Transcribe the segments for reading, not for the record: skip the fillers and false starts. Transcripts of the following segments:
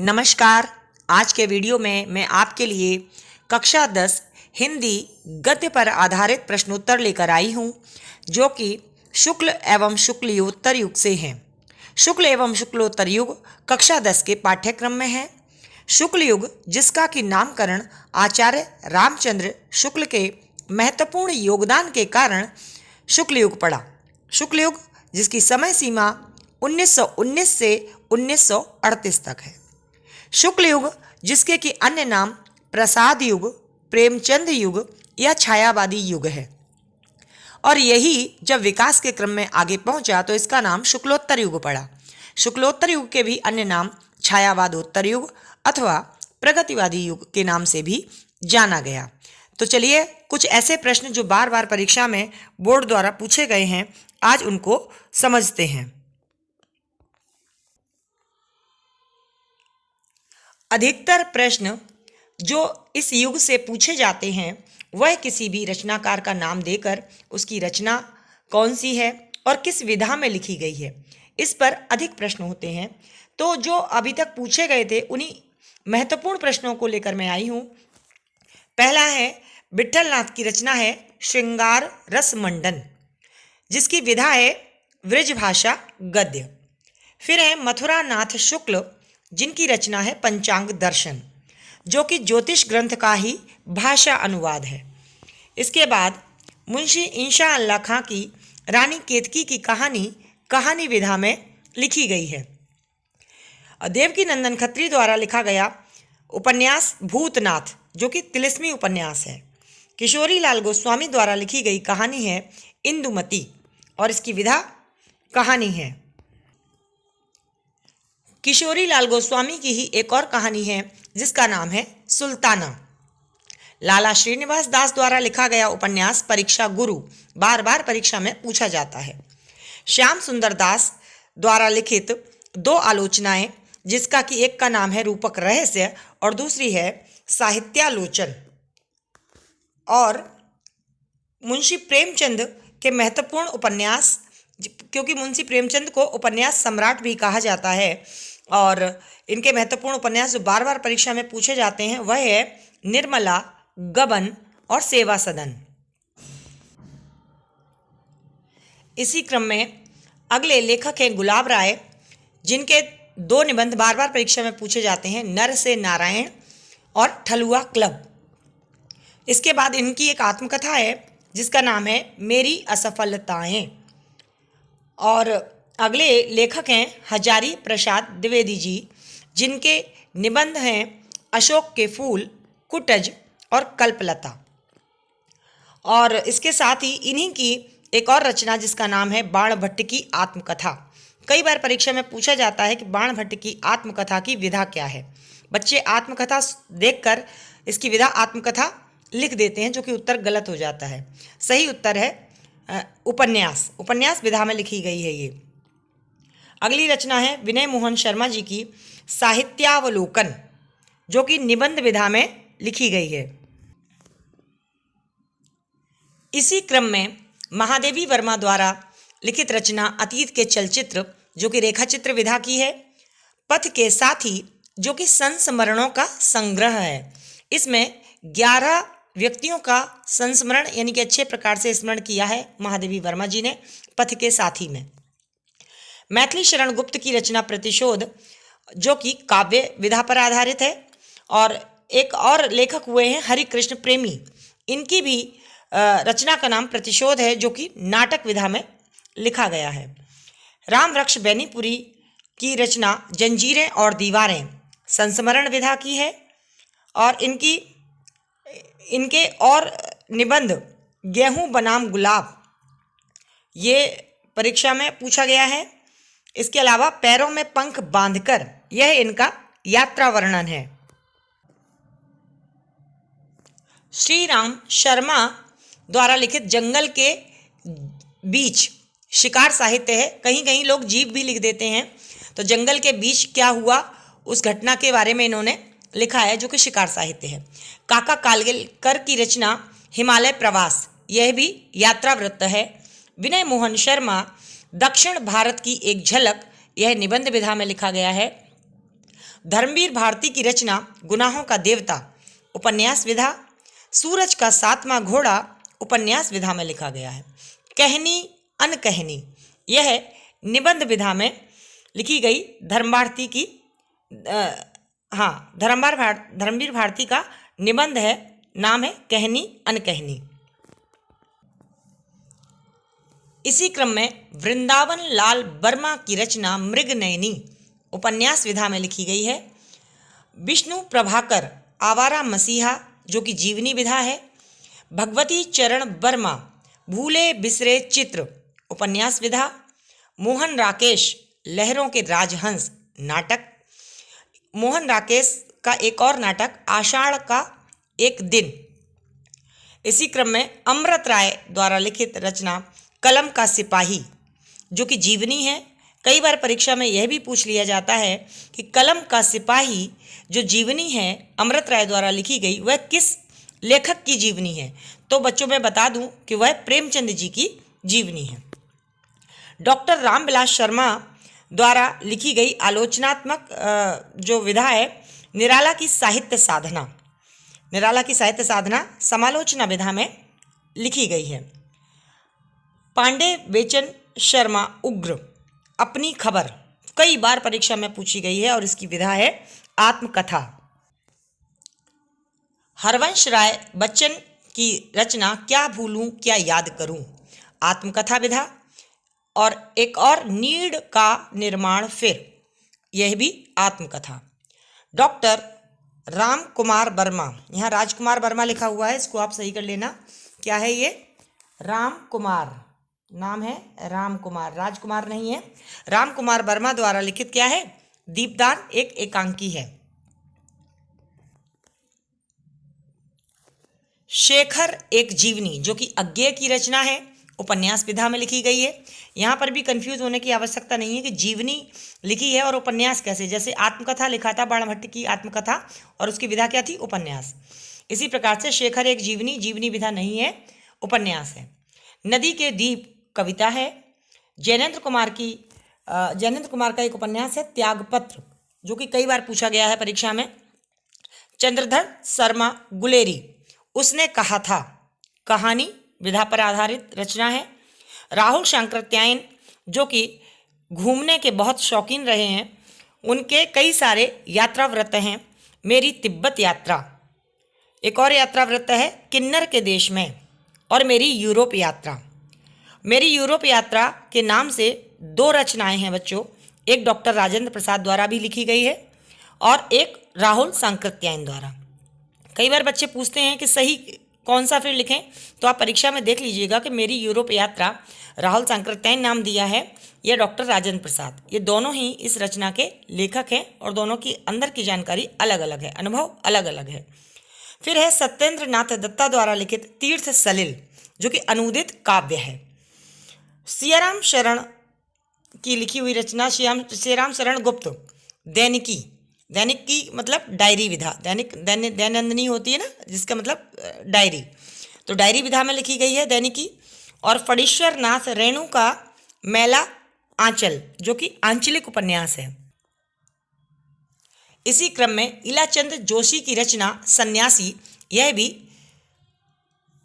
नमस्कार। आज के वीडियो में मैं आपके लिए कक्षा 10 हिंदी गद्य पर आधारित प्रश्नोत्तर लेकर आई हूँ, जो कि शुक्ल एवं शुक्लियोत्तर युग से हैं। शुक्ल एवं शुक्लोत्तर युग कक्षा 10 के पाठ्यक्रम में है। शुक्ल युग, जिसका कि नामकरण आचार्य रामचंद्र शुक्ल के महत्वपूर्ण योगदान के कारण शुक्ल युग पड़ा। शुक्ल युग, जिसकी समय सीमा 1919 से 1938 तक है। शुक्ल युग, जिसके कि अन्य नाम प्रसाद युग, प्रेमचंद युग या छायावादी युग है, और यही जब विकास के क्रम में आगे पहुंचा तो इसका नाम शुक्लोत्तर युग पड़ा। शुक्लोत्तर युग के भी अन्य नाम छायावादोत्तर युग अथवा प्रगतिवादी युग के नाम से भी जाना गया। तो चलिए, कुछ ऐसे प्रश्न जो बार बार परीक्षा में बोर्ड द्वारा पूछे गए हैं, आज उनको समझते हैं। अधिकतर प्रश्न जो इस युग से पूछे जाते हैं वह किसी भी रचनाकार का नाम देकर उसकी रचना कौन सी है और किस विधा में लिखी गई है, इस पर अधिक प्रश्न होते हैं। तो जो अभी तक पूछे गए थे उन्हीं महत्वपूर्ण प्रश्नों को लेकर मैं आई हूँ। पहला है, विट्ठलनाथ की रचना है श्रृंगार रस मंडन, जिसकी विधा है वृजभाषा गद्य। फिर है मथुरा नाथ शुक्ल, जिनकी रचना है पंचांग दर्शन, जो कि ज्योतिष ग्रंथ का ही भाषा अनुवाद है। इसके बाद मुंशी इंशा अल्लाह खां की रानी केतकी की कहानी विधा में लिखी गई है। देवकी नंदन खत्री द्वारा लिखा गया उपन्यास भूतनाथ, जो कि तिलिस्मी उपन्यास है। किशोरी लाल गोस्वामी द्वारा लिखी गई कहानी है इंदुमती, और इसकी विधा कहानी है। किशोरी लाल गोस्वामी की ही एक और कहानी है जिसका नाम है सुल्ताना। लाला श्रीनिवास दास द्वारा लिखा गया उपन्यास परीक्षा गुरु बार बार परीक्षा में पूछा जाता है। श्याम सुंदर दास द्वारा लिखित दो आलोचनाएं, जिसका कि एक का नाम है रूपक रहस्य और दूसरी है साहित्यालोचन। और मुंशी प्रेमचंद के महत्वपूर्ण उपन्यास, क्योंकि मुंशी प्रेमचंद को उपन्यास सम्राट भी कहा जाता है, और इनके महत्वपूर्ण उपन्यास जो बार बार परीक्षा में पूछे जाते हैं वह है निर्मला, गबन और सेवा सदन। इसी क्रम में अगले लेखक हैं गुलाब राय, जिनके दो निबंध बार बार परीक्षा में पूछे जाते हैं, नर से नारायण और ठलुआ क्लब। इसके बाद इनकी एक आत्मकथा है जिसका नाम है मेरी असफलताएं। और अगले लेखक हैं हजारी प्रसाद द्विवेदी जी, जिनके निबंध हैं अशोक के फूल, कुटज और कल्पलता। और इसके साथ ही इन्हीं की एक और रचना जिसका नाम है बाणभट्ट की आत्मकथा। कई बार परीक्षा में पूछा जाता है कि बाणभट्ट की आत्मकथा की विधा क्या है। बच्चे आत्मकथा देखकर इसकी विधा आत्मकथा लिख देते हैं, जो कि उत्तर गलत हो जाता है। सही उत्तर है उपन्यास विधा में लिखी गई है ये। अगली रचना है विनय मोहन शर्मा जी की साहित्यावलोकन, जो कि निबंध विधा में लिखी गई है। इसी क्रम में महादेवी वर्मा द्वारा लिखित रचना अतीत के चलचित्र, जो कि रेखाचित्र विधा की है। पथ के साथी, जो कि संस्मरणों का संग्रह है। इसमें 11 व्यक्तियों का संस्मरण यानी कि अच्छे प्रकार से स्मरण किया है महादेवी वर्मा जी ने पथ के साथी में। मैथिली शरण गुप्त की रचना प्रतिशोध, जो कि काव्य विधा पर आधारित है। और एक और लेखक हुए हैं हरिकृष्ण प्रेमी, इनकी भी रचना का नाम प्रतिशोध है, जो कि नाटक विधा में लिखा गया है। राम वृक्ष बैनीपुरी की रचना जंजीरें और दीवारें संस्मरण विधा की है। और इनके और निबंध गेहूं बनाम गुलाब, ये परीक्षा में पूछा गया है। इसके अलावा पैरों में पंख बांधकर, यह इनका यात्रा वर्णन है। श्री राम शर्मा द्वारा लिखित जंगल के बीच शिकार साहित्य है। कहीं कहीं लोग जीव भी लिख देते हैं, तो जंगल के बीच क्या हुआ उस घटना के बारे में इन्होंने लिखा है, जो कि शिकार साहित्य है। काका कालगेकर की रचना हिमालय प्रवास, यह भी यात्रा वृत्त है। विनय मोहन शर्मा दक्षिण भारत की एक झलक, यह निबंध विधा में लिखा गया है। धर्मवीर भारती की रचना गुनाहों का देवता उपन्यास विधा, सूरज का सातवां घोड़ा उपन्यास विधा में लिखा गया है। कहनी अनकहनी यह निबंध विधा में लिखी गई धर्मवीर भारती का निबंध है, नाम है कहनी अनकहनी। इसी क्रम में वृंदावन लाल वर्मा की रचना मृगनयनी उपन्यास विधा में लिखी गई है। विष्णु प्रभाकर आवारा मसीहा जो कि जीवनी विधा है। भगवती चरण वर्मा भूले बिसरे चित्र उपन्यास विधा। मोहन राकेश लहरों के राजहंस नाटक। मोहन राकेश का एक और नाटक आषाढ़ का एक दिन। इसी क्रम में अमृत राय द्वारा लिखित रचना कलम का सिपाही जो कि जीवनी है। कई बार परीक्षा में यह भी पूछ लिया जाता है कि कलम का सिपाही जो जीवनी है अमृत राय द्वारा लिखी गई वह किस लेखक की जीवनी है, तो बच्चों मैं बता दूं कि वह प्रेमचंद जी की जीवनी है। डॉक्टर रामविलास शर्मा द्वारा लिखी गई आलोचनात्मक जो विधा है निराला की साहित्य साधना। निराला की साहित्य साधना समालोचना विधा में लिखी गई है। पांडे बेचन शर्मा उग्र अपनी खबर कई बार परीक्षा में पूछी गई है और इसकी विधा है आत्मकथा। हरवंश राय बच्चन की रचना क्या भूलूं क्या याद करूं आत्मकथा विधा। और एक और नीड का निर्माण फिर, यह भी आत्मकथा। डॉक्टर राम कुमार वर्मा, यहाँ राजकुमार वर्मा लिखा हुआ है, इसको आप सही कर लेना। क्या है ये? राम कुमार, नाम है राम कुमार, राजकुमार नहीं है। राम कुमार वर्मा द्वारा लिखित क्या है? दीपदान एक एकांकी है। शेखर एक जीवनी जो कि अज्ञेय की रचना है, उपन्यास विधा में लिखी गई है। यहाँ पर भी कंफ्यूज होने की आवश्यकता नहीं है कि जीवनी लिखी है और उपन्यास कैसे। जैसे आत्मकथा लिखा था बाणभट्ट की आत्मकथा और उसकी विधा क्या थी? उपन्यास। इसी प्रकार से शेखर एक जीवनी, जीवनी विधा नहीं है, उपन्यास है। नदी के दीप कविता है। जैनेन्द्र कुमार का एक उपन्यास है त्यागपत्र जो कि कई बार पूछा गया है परीक्षा में। चंद्रधर शर्मा गुलेरी उसने कहा था कहानी विधा पर आधारित रचना है। राहुल शांकृत्यायन जो कि घूमने के बहुत शौकीन रहे हैं, उनके कई सारे यात्रा वृत्त हैं। मेरी तिब्बत यात्रा, एक और यात्रा वृत्त है किन्नर के देश में, और मेरी यूरोप यात्रा। मेरी यूरोप यात्रा के नाम से दो रचनाएं हैं बच्चों, एक डॉक्टर राजेंद्र प्रसाद द्वारा भी लिखी गई है और एक राहुल सांकृत्यायन द्वारा। कई बार बच्चे पूछते हैं कि सही कौन सा फिर लिखें, तो आप परीक्षा में देख लीजिएगा कि मेरी यूरोप यात्रा राहुल सांकृत्यायन नाम दिया है या डॉक्टर राजेंद्र प्रसाद, ये दोनों ही इस रचना के लेखक हैं और दोनों की अंदर की जानकारी अलग अलग है, अनुभव अलग अलग है। फिर है सत्येंद्र नाथ दत्ता द्वारा लिखित तीर्थ सलिल जो कि अनुदित काव्य है। सियाराम शरण की लिखी हुई रचना श्रीराम शरण गुप्त दैनिकी, दैनिक की मतलब डायरी विधा, दैनंदिनी होती है ना जिसका मतलब डायरी, तो डायरी विधा में लिखी गई है दैनिकी। और फणीश्वर नाथ रेणु का मैला आंचल जो कि आंचलिक उपन्यास है। इसी क्रम में इलाचंद जोशी की रचना सन्यासी, यह भी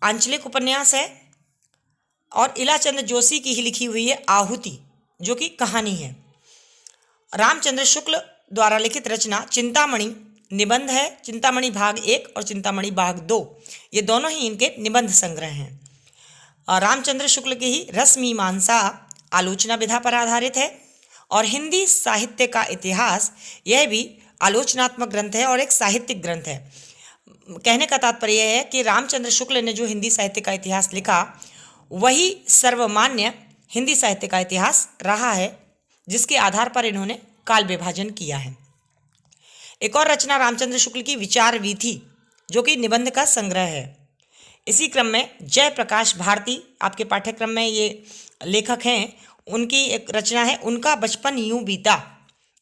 आंचलिक उपन्यास है। और इलाचंद जोशी की ही लिखी हुई है आहुति जो कि कहानी है। रामचंद्र शुक्ल द्वारा लिखित रचना चिंतामणि निबंध है। चिंतामणि भाग 1 और चिंतामणि भाग 2, ये दोनों ही इनके निबंध संग्रह हैं। और रामचंद्र शुक्ल की ही रसमीमांसा आलोचना विधा पर आधारित है। और हिंदी साहित्य का इतिहास, यह भी आलोचनात्मक ग्रंथ है और एक साहित्यिक ग्रंथ है। कहने का तात्पर्य है कि रामचंद्र शुक्ल ने जो हिंदी साहित्य का इतिहास लिखा वही सर्वमान्य हिंदी साहित्य का इतिहास रहा है, जिसके आधार पर इन्होंने काल विभाजन किया है। एक और रचना रामचंद्र शुक्ल की विचार वीथी जो कि निबंध का संग्रह है। इसी क्रम में जयप्रकाश भारती आपके पाठ्यक्रम में ये लेखक हैं, उनकी एक रचना है उनका बचपन यूं बीता,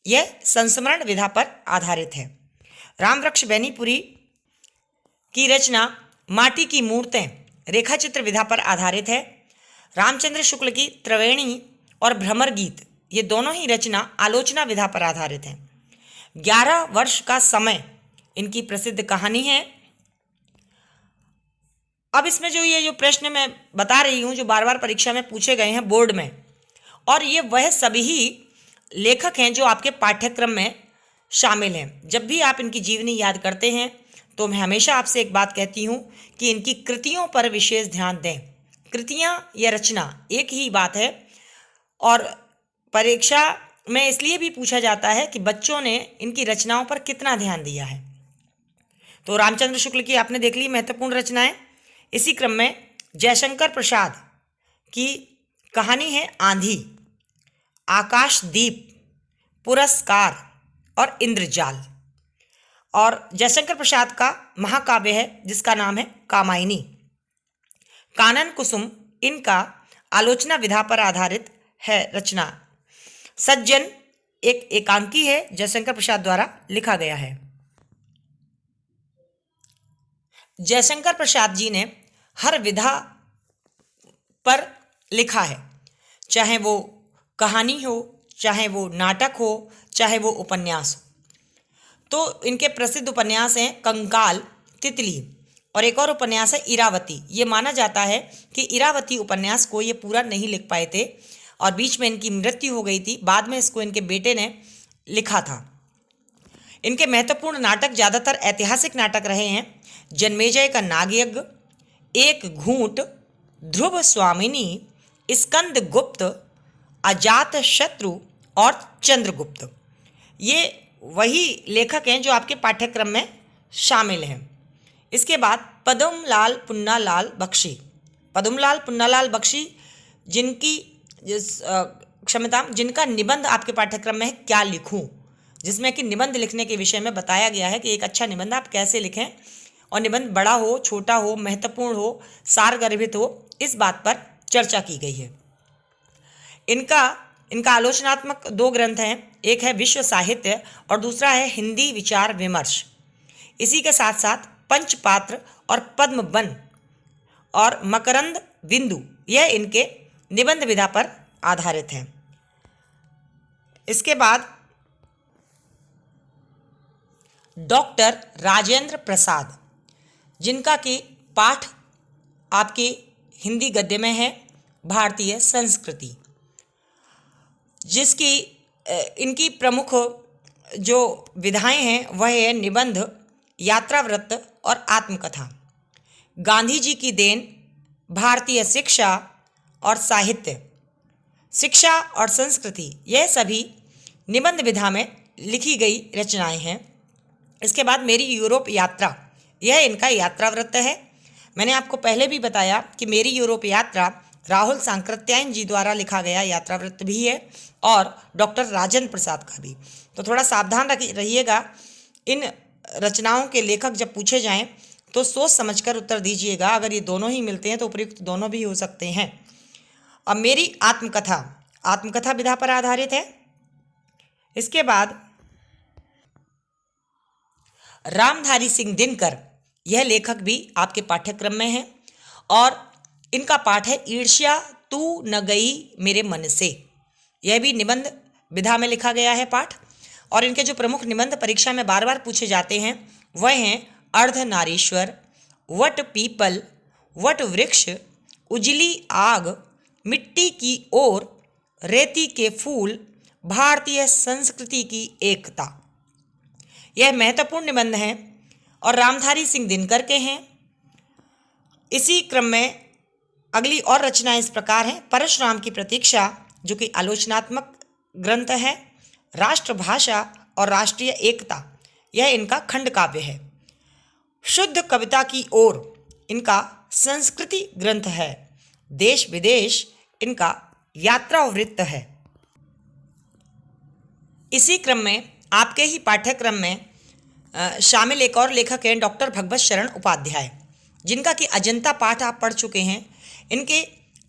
यह संस्मरण विधा पर आधारित है। रामवृक्ष बैनीपुरी की रचना माटी की मूर्तें रेखाचित्र विधा पर आधारित है। रामचंद्र शुक्ल की त्रिवेणी और भ्रमर गीत, ये दोनों ही रचना आलोचना विधा पर आधारित है। 11 वर्ष का समय इनकी प्रसिद्ध कहानी है। अब इसमें जो प्रश्न मैं बता रही हूँ, जो बार बार परीक्षा में पूछे गए हैं बोर्ड में, और ये वह सभी लेखक हैं जो आपके पाठ्यक्रम में शामिल हैं। जब भी आप इनकी जीवनी याद करते हैं तो मैं हमेशा आपसे एक बात कहती हूँ कि इनकी कृतियों पर विशेष ध्यान दें। कृतियाँ या रचना एक ही बात है, और परीक्षा में इसलिए भी पूछा जाता है कि बच्चों ने इनकी रचनाओं पर कितना ध्यान दिया है। तो रामचंद्र शुक्ल की आपने देख ली महत्वपूर्ण रचनाएं। इसी क्रम में जयशंकर प्रसाद की कहानी है आंधी, आकाशदीप, पुरस्कार और इंद्रजाल। और जयशंकर प्रसाद का महाकाव्य है जिसका नाम है कामायनी। कानन कुसुम इनका आलोचना विधा पर आधारित है रचना। सज्जन एक एकांकी है, जयशंकर प्रसाद द्वारा लिखा गया है। जयशंकर प्रसाद जी ने हर विधा पर लिखा है, चाहे वो कहानी हो, चाहे वो नाटक हो, चाहे वो उपन्यास हो। तो इनके प्रसिद्ध उपन्यास हैं कंकाल, तितली, और एक और उपन्यास है इरावती। ये माना जाता है कि इरावती उपन्यास को ये पूरा नहीं लिख पाए थे और बीच में इनकी मृत्यु हो गई थी। बाद में इसको इनके बेटे ने लिखा था। इनके महत्वपूर्ण नाटक ज़्यादातर ऐतिहासिक नाटक रहे हैं। जन्मेजय का नागयज्ञ, एक घूंट, ध्रुव स्वामिनी, स्कंद गुप्त, अजात शत्रु और चंद्रगुप्त। ये वही लेखक हैं जो आपके पाठ्यक्रम में शामिल हैं। इसके बाद पद्मलाल पुन्नालाल बख्शी। पद्मलाल पुन्नालाल बख्शी जिनका निबंध आपके पाठ्यक्रम में है क्या लिखूं, जिसमें कि निबंध लिखने के विषय में बताया गया है कि एक अच्छा निबंध आप कैसे लिखें, और निबंध बड़ा हो, छोटा हो, महत्वपूर्ण हो, सारगर्भित हो, इस बात पर चर्चा की गई है। इनका आलोचनात्मक 2 ग्रंथ हैं, एक है विश्व साहित्य और दूसरा है हिंदी विचार विमर्श। इसी के साथ साथ पंचपात्र और पद्मवन और मकरंद बिंदु, यह इनके निबंध विधा पर आधारित हैं। इसके बाद डॉक्टर राजेंद्र प्रसाद, जिनका कि पाठ आपके हिंदी गद्य में है भारतीय संस्कृति, जिसकी इनकी प्रमुख जो विधाएं हैं वह है निबंध, यात्रावृत्त और आत्मकथा। गांधी जी की देन, भारतीय शिक्षा और साहित्य, शिक्षा और संस्कृति, यह सभी निबंध विधा में लिखी गई रचनाएं हैं। इसके बाद मेरी यूरोप यात्रा, यह इनका यात्रावृत्त है। मैंने आपको पहले भी बताया कि मेरी यूरोप यात्रा राहुल सांकृत्यायन जी द्वारा लिखा गया यात्रावृत्त भी है और डॉक्टर राजेंद्र प्रसाद का भी। तो थोड़ा सावधान रहिएगा, इन रचनाओं के लेखक जब पूछे जाएं तो सोच समझकर उत्तर दीजिएगा। अगर ये दोनों ही मिलते हैं तो उपयुक्त दोनों भी हो सकते हैं। अब मेरी आत्मकथा विधा पर आधारित है। इसके बाद रामधारी सिंह दिनकर, यह लेखक भी आपके पाठ्यक्रम में है और इनका पाठ है ईर्ष्या तू न गई मेरे मन से। यह भी निबंध विधा में लिखा गया है पाठ। और इनके जो प्रमुख निबंध परीक्षा में बार बार पूछे जाते हैं वह हैं अर्धनारीश्वर, वट पीपल, वट वृक्ष, उजली आग, मिट्टी की ओर, रेती के फूल, भारतीय संस्कृति की एकता। यह महत्वपूर्ण निबंध हैं और रामधारी सिंह दिनकर के हैं। इसी क्रम में अगली और रचनाएं इस प्रकार हैं। परशुराम की प्रतीक्षा, जो कि आलोचनात्मक ग्रंथ है। राष्ट्रभाषा और राष्ट्रीय एकता, यह इनका खंड काव्य है। शुद्ध कविता की ओर, इनका संस्कृति ग्रंथ है। देश विदेश, इनका यात्रावृत्त है। इसी क्रम में आपके ही पाठ्यक्रम में शामिल एक और लेखक हैं डॉक्टर भगवत शरण उपाध्याय, जिनका कि अजंता पाठ आप पढ़ चुके हैं। इनके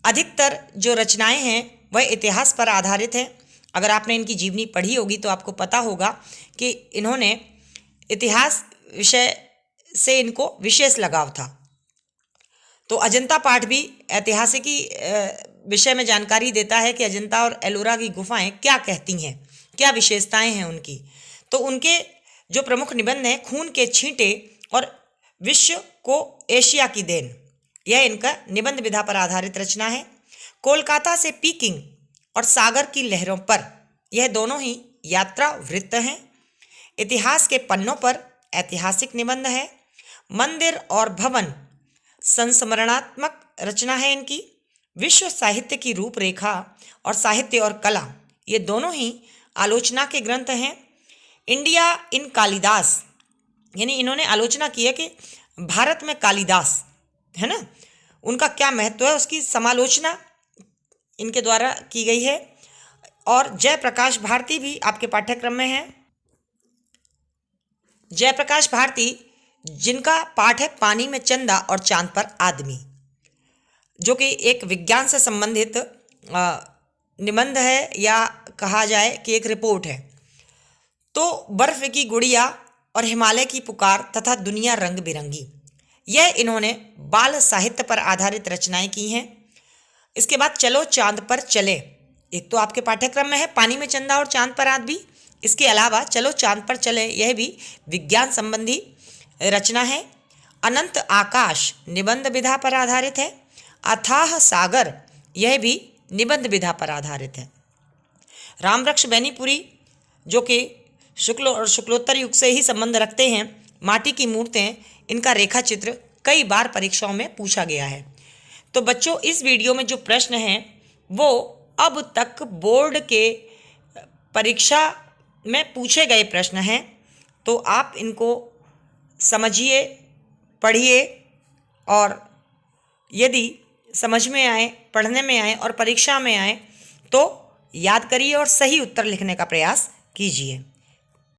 अधिकतर जो रचनाएं हैं वह इतिहास पर आधारित हैं। अगर आपने इनकी जीवनी पढ़ी होगी तो आपको पता होगा कि इन्होंने इतिहास विषय से इनको विशेष लगाव था। तो अजंता पाठ भी ऐतिहासिकी विषय में जानकारी देता है कि अजंता और एलोरा की गुफाएं क्या कहती हैं, क्या विशेषताएं हैं उनकी। तो उनके जो प्रमुख निबंध हैं, खून के छींटे और विश्व को एशिया की देन, यह इनका निबंध विधा पर आधारित रचना है। कोलकाता से पीकिंग और सागर की लहरों पर, यह दोनों ही यात्रा वृत्त हैं। इतिहास के पन्नों पर ऐतिहासिक निबंध है। मंदिर और भवन, संस्मरणात्मक रचना है इनकी। विश्व साहित्य की रूपरेखा और साहित्य और कला, ये दोनों ही आलोचना के ग्रंथ हैं। इंडिया इन कालिदास, यानी इन्होंने आलोचना की है कि भारत में कालिदास है ना, उनका क्या महत्व है, उसकी समालोचना इनके द्वारा की गई है। और जयप्रकाश भारती भी आपके पाठ्यक्रम में है। जयप्रकाश भारती, जिनका पाठ है पानी में चंदा और चांद पर आदमी, जो कि एक विज्ञान से संबंधित निबंध है, या कहा जाए कि एक रिपोर्ट है। तो बर्फ की गुड़िया और हिमालय की पुकार तथा दुनिया रंग बिरंगी, यह इन्होंने बाल साहित्य पर आधारित रचनाएं की हैं। इसके बाद चलो चांद पर चले, एक तो आपके पाठ्यक्रम में है पानी में चंदा और चांद पर आदमी। इसके अलावा चलो चांद पर चले, यह भी विज्ञान संबंधी रचना है। अनंत आकाश निबंध विधा पर आधारित है। अथाह सागर, यह भी निबंध विधा पर आधारित है। रामवृक्ष बेनीपुरी, जो कि शुक्ल और शुक्लोत्तर युग से ही संबंध रखते हैं, माटी की मूर्तें, इनका रेखा चित्र कई बार परीक्षाओं में पूछा गया है। तो बच्चों, इस वीडियो में जो प्रश्न हैं वो अब तक बोर्ड के परीक्षा में पूछे गए प्रश्न हैं। तो आप इनको समझिए, पढ़िए, और यदि समझ में आए, पढ़ने में आए और परीक्षा में आए तो याद करिए और सही उत्तर लिखने का प्रयास कीजिए।